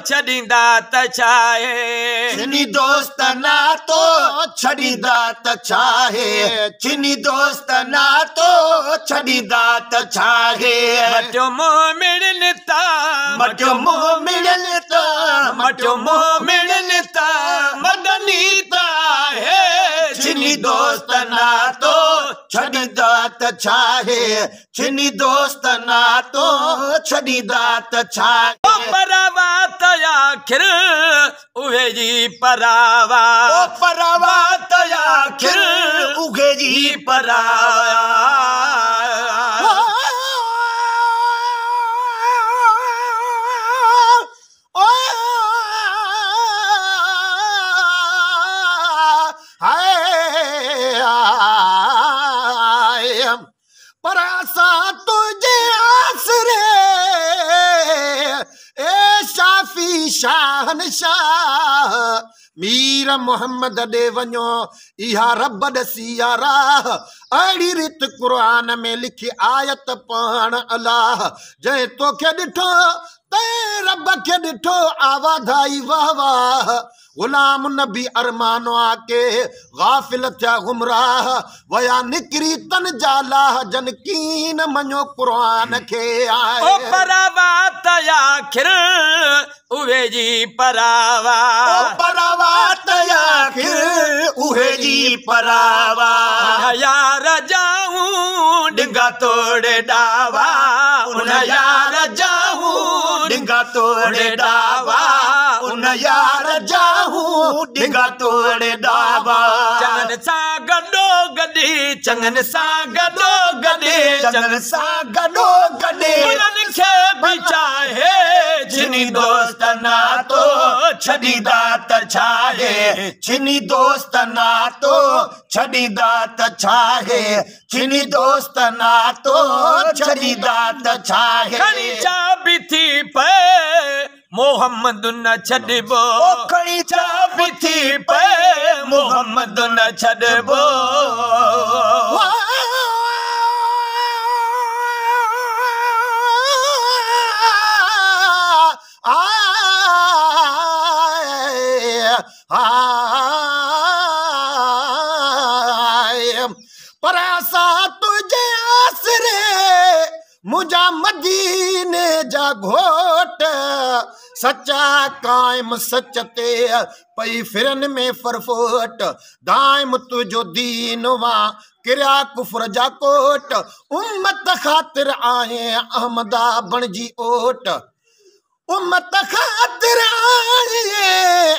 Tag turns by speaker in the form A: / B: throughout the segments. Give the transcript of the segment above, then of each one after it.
A: छॾींदा त छाहे
B: चिनी दोस्त नातो छॾींदा त छाहे चिनी दोस्त नातो छॾींदा त छाहे
A: मटियो मुंहुं मिड़नि था
B: मटियो मुंहुं मिड़नि था
A: मटियो मुंहुं मिड़नि था मदनी त आहे
B: चिनी दोस्त नातो छॾींदा त छाहे चिनी दोस्त नातो छॾींदा त छाहे
A: परावा त आखिर उहे जी परावा
B: परावा त आखिर उहे जी परावा
C: परासा तुझे आसरे ए शाफी शाहनशाह मीर मोहम्मद दे वञो इहा रब दसी राह अड़ी रित कुरान में लिखी आयत पाण अल्लाह जै तोखे ॾिठो ते रब खे ॾिठो आवाधाई वाह वाह गुलाम नबी अरमानो आके गाफिल थिया गुमराह वया निकरी तन जाला जन कीन मञो कुरान खे आए
A: ओ परावा त आखिर उहे जी परावा
B: परावा त आखिर उहे जी परावा
A: यार जाऊं डिंगा तोड़े डावा उन यार जाऊं
B: डिंगा तोड़े डावा उन यार जाऊं डिंगा तोड़े डावा
A: चंगन सां गॾो गॾी चंगन सां गॾो गॾी
B: चंगन सां गॾो गॾे
A: उन्हनि खे बि चाहे
B: चिनी दोस्त नातो छॾींदा त छाहे चिनी दोस्त नातो छॾींदा त छाहे चिनी दोस्त नातो छॾींदा त छाहे
A: खणी चाबी थी पे मोहम्मद न छॾिबो
B: खणी चाबी थी पे मोहम्मद न छॾिबो
C: परासा तुझे आसरे मुझा मदीने जा घोट सच्चा कायम सच ते पई फिरन में फरफोट दायम तुझो दीन वा किरिया कुफर जा कोट उम्मत खातिर आए अहमदा बणजी ओट उम्मत खातिर आए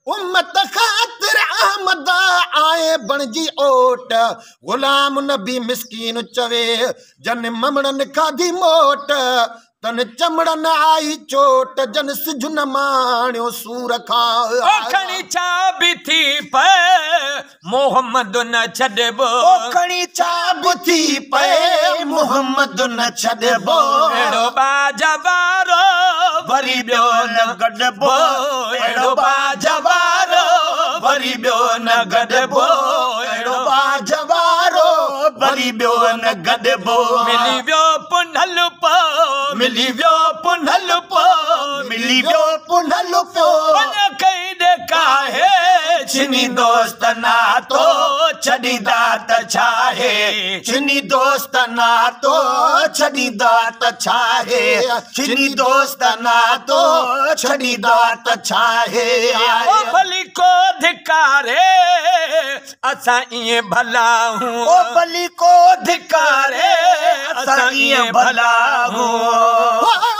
C: उम्मत खातिर अहमदा आए बणजी ओट गुलाम नबी मिस्कीन चवे जन ममड़न खाधी मोट तन चमड़न आई चोट जन सिज न माणियो सूर खां
A: खणी चाबी थी पे मोहम्मद न छॾिबो
B: खणी चाबी थी पे मोहम्मद न छॾिबो
A: अहिड़ो बाजवारो
B: वरी ॿियो न गॾबो अहिड़ो बाजवारो वरी ॿियो न गॾबो अहिड़ो बाजवारो वरी ॿियो न गॾबो
A: मिली वियो पुनल पो
B: मिली वियो पुनल पो मिली वियो पुनल पो
A: वञ कई ॾेकाहे
B: चिनी दोस्त नातो छॾींदा त छाहे चिनी दोस्त नातो छॾींदा त छाहे चिनी दोस्त नातो छॾींदा त छाहे
A: ओ भली को धिकारे असां ईअं भला हूं
B: ओ भली को धिकारे असां ईअं भला हूं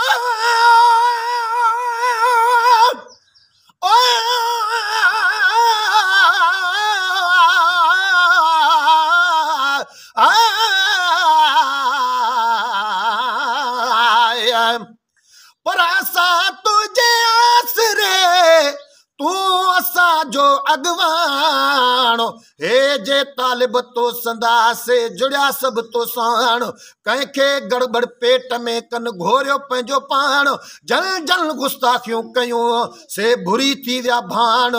C: परासा तुझे आसरे तू असा जो अगवाणो हे जे तालिब तो संदा से जुड़िया सब तो साण कंहिंखे गड़बड़ पेट में कन घोरियो पंहिंजो पाण जल जल गुस्ताखियूं कयूं से बुरी थी विया भाण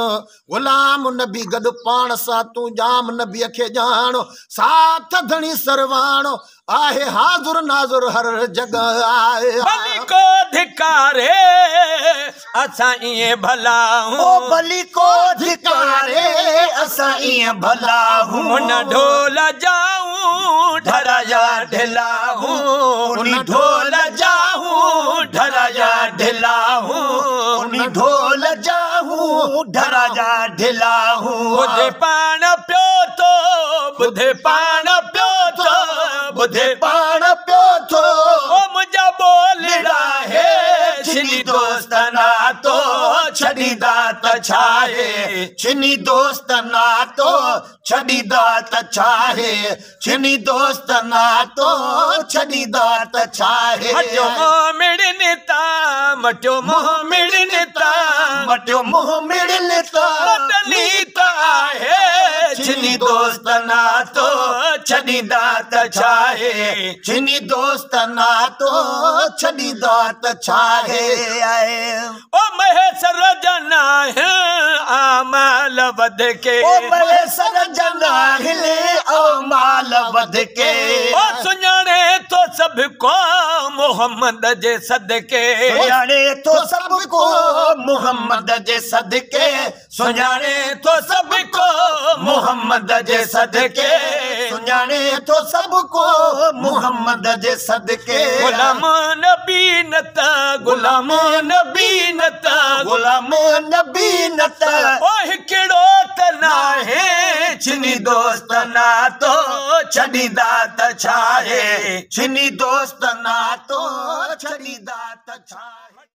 C: गुलाम नबी गॾु पाण सां तूं जाम नबीअ खे ॼाण साथ धणी सरवाणो आहे हाज़ुर नाज़ुर हर जगह आए
A: बलि को धिकारे असां ईअं भला
B: ओ बलि को धिकारे असां ईअं भला
A: उन ढोल जाऊं ढरा जा ढिला
B: उन ढोल जाऊं ढरा जा ढिला उन ढोल जाऊं ढरा जा ढिला
A: बुधे पाण पियो तो बुधे पाण पियो तो बुधे
B: पाण पियो थो
A: ओ मुंहिंजा बोलड़ा
B: हे छिनी दोस्त नातो छॾींदा त छाहे छिनी दोस्त नातो छॾींदा त छाहे छिनी दोस्त नातो छॾींदा त छाहे
A: मटियो मोह मिड़नि ता मटियो मोह मिड़नि ता
B: मटियो मुंहुं मिड़नि ता
A: मटनी ता आहे
B: छिनी दोस्त नातो छॾींदा त छाहे छिनी दोस्त नातो छॾींदा त छाहे
A: ओ महेश्वर जना है आमाल वध के
B: ओ महेश्वर जना हिले ओ माल वध के
A: ओ सुञाणे तो सब को मोहम्मद जे सदके
B: सुञाणे तो सब को मोहम्मद जे सदके सुञाणे तो सब को मोहम्मद जे सदके सुञाणे तो सब को मोहम्मद जे सदके
A: गुलाम नबी नता गुलाम नबी नता
B: गुलाम नबी नता
A: ओ हिकिड़ो त नाहे
B: छिनी दोस्त नातो छॾींदा त छाहे छिनी दोस्त नातो छॾींदा त छाहे।